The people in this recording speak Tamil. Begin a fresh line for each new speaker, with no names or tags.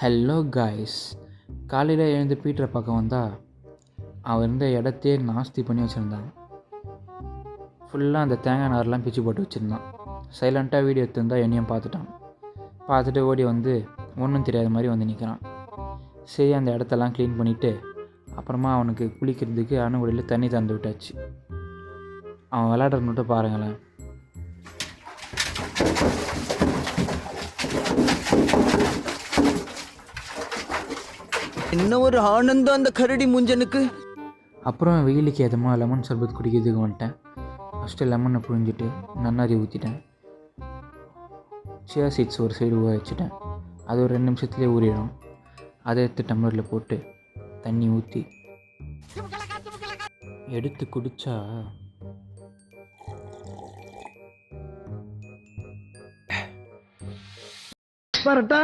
Hello guys. காலையில் எழுந்து பீட்டரை பார்க்க வந்தால் அவன் இருந்த இடத்தையே நாஸ்தி பண்ணி வச்சுருந்தான். ஃபுல்லாக அந்த தேங்காய் நாரெலாம் பிச்சு போட்டு வச்சுருந்தான். சைலண்ட்டாக வீடியோ எடுத்துருந்தால் என்னையும் பார்த்துட்டு ஓடி வந்து ஒன்றும் தெரியாத மாதிரி வந்து நிற்கிறான். சரி, அந்த இடத்தெல்லாம் க்ளீன் பண்ணிவிட்டு அப்புறமா அவனுக்கு குளிக்கிறதுக்கு அணுகுடியில் தண்ணி திறந்து விட்டாச்சு. அவன் விளையாடுறது மட்டும் பாருங்களேன்.
என்ன ஒரு ஆனந்தம் அந்த கரடி முஞ்சனுக்கு.
அப்புறம் வெயிலுக்கு ஏதமாக லெமன் சர்பத் குடிக்கிறதுக்கு வந்துட்டேன். ஃபஸ்ட்டு லெமனை புழிஞ்சிட்டு நன்னாரி ஊற்றிட்டேன். சியா சீட்ஸ் ஒரு சைடு ஊற வச்சுட்டேன். அது ஒரு 2 நிமிஷத்துலேயே ஊறிடும். அதை எடுத்து டம்ளரில் போட்டு தண்ணி ஊற்றி எடுத்து குடித்தா
பரட்டா